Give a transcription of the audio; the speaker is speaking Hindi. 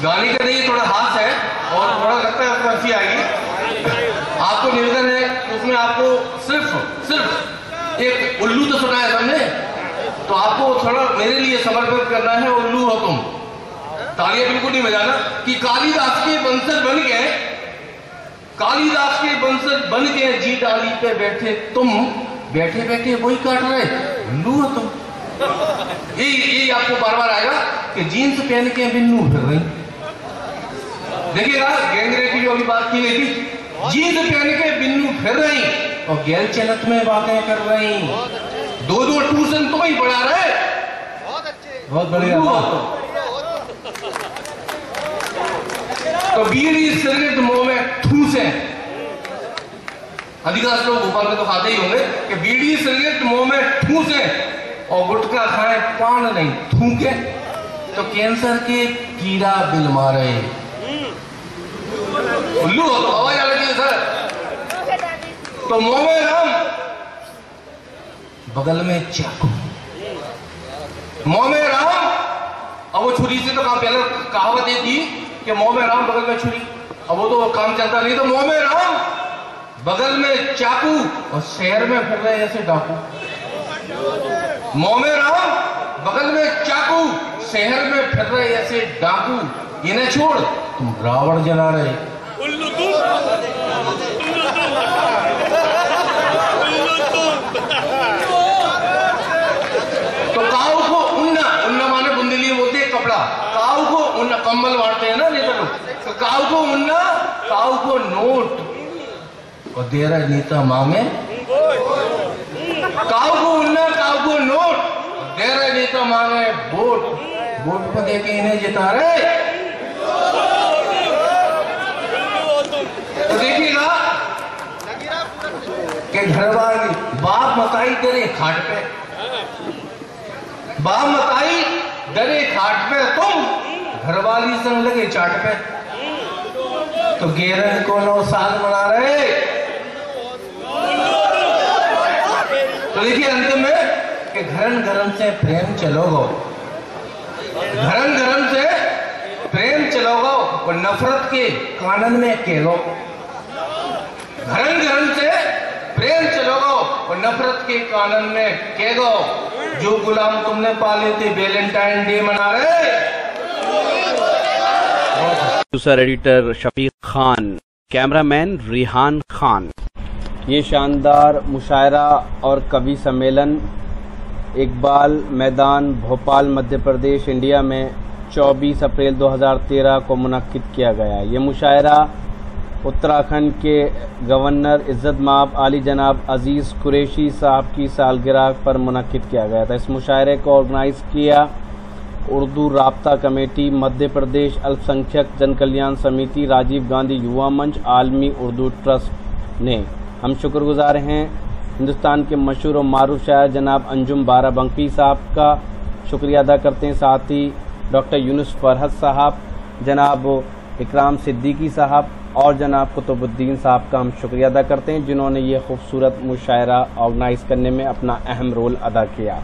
गाने का नहीं, थोड़ा हाथ है और थोड़ा लगता है उसमें हंसी आएगी। आपको निवेदन है उसमें आपको सिर्फ एक उल्लू तो सुना है हमने, तो आपको थोड़ा मेरे लिए समर्पित करना है। उल्लू हो तुम, तालियां बिल्कुल नहीं बजाना। कि कालिदास के बंसर बन गए, कालिदास के बंसर बन गए, जी डाली पे बैठे तुम, बैठे बैठे वही काट रहे, उल्लू हो तुम। ये आपको बार बार आएगा कि जीन्स पहन के बिन्नू फिर रही। देखिएगा गैंगरेप की अभी बात की गई थी, जीन्स पहन के बिन्नू फिर रही और गैल चलत में बातें कर रही। दो ट्यूशन तुम ही पढ़ा रहे, बहुत बढ़िया। तो बीड़ी सिगरेट मुंह में ठूसे, अधिकांश लोग भोपाल में तो खाते ही होंगे कि बीड़ी सिगरेट मुंह में ठूसे और गुटखा खाए पान नहीं थूके तो कैंसर के कीड़ा बिल मारे। उल्लू हो तो आवाज आ रही है सर। तो मुंह में राम, बगल में चाकू, मुंह में राम। अब वो छुरी से तो काम, पहले कहावत ये थी कि मुंह में राम बगल में छुरी, अब वो तो काम चलता नहीं। तो मुंह में राम, बगल में चाकू और शहर में फिर रहे ऐसे डाकू। मुंह में राम, बगल में चाकू, शहर में फिर रहे ऐसे डाकू। इन्हें छोड़ तुम रावण जला रहे। तो काऊ को उन्ना, उन्ना माने बुंदेली बोलते हैं कपड़ा, काऊ को उन्ना, कंबल बांटते हैं ना नेता लोग। तो काऊ को उन्ना, काऊ को नोट और दे रहा नेता मांगे। काऊ को उन्ना, काऊ को नोट, दे रहे नेता मांगे वोट, वोट को देके इन्हें जिता रहे। तो देखिएगा कि घर वाली बाप मताई डरे खाट पे, बाप मताई डरे खाट पे, तुम घरवाली संग लगे चाट पे। तो गेरन को 9 साल मना रहे। तो देखिए अंतिम में कि घरन घरन से प्रेम चलोगो, घरन घरन से प्रेम चलोगो और नफरत के कानन में केलो। घरन घरन से प्रेम चलोगो और नफरत के कानन में केगो। जो गुलाम तुमने पाले थे वैलेंटाइन डे मना रहे। Producer editor Shafiq Khan, cameraman Rihan Khan. ये शानदार मुशायरा और कवि सम्मेलन इकबाल मैदान भोपाल मध्य प्रदेश इंडिया में 24 अप्रैल 2013 को मुनक्किद किया गया। ये मुशायरा उत्तराखंड के गवर्नर इज़्ज़त माब आली जनाब अजीज़ कुरैशी साहब की सालगिरह पर मुनक्किद किया गया था। इस मुशायरे को ऑर्गेनाइज किया उर्दू राब्ता कमेटी, मध्य प्रदेश अल्पसंख्यक जन कल्याण समिति, राजीव गांधी युवा मंच, आलमी उर्दू ट्रस्ट ने। हम शुक्रगुजार हैं हिंदुस्तान के मशहूर और मारूफ शायर जनाब अंजुम बाराबंकी साहब का शुक्रिया अदा करते हैं। साथ ही डॉक्टर यूनुस फरहत साहब, जनाब इकराम सिद्दीकी साहब और जनाब कुतुबुद्दीन साहब का हम शुक्रिया अदा करते हैं जिन्होंने ये खूबसूरत मुशायरा ऑर्गेनाइज करने में अपना अहम रोल अदा किया।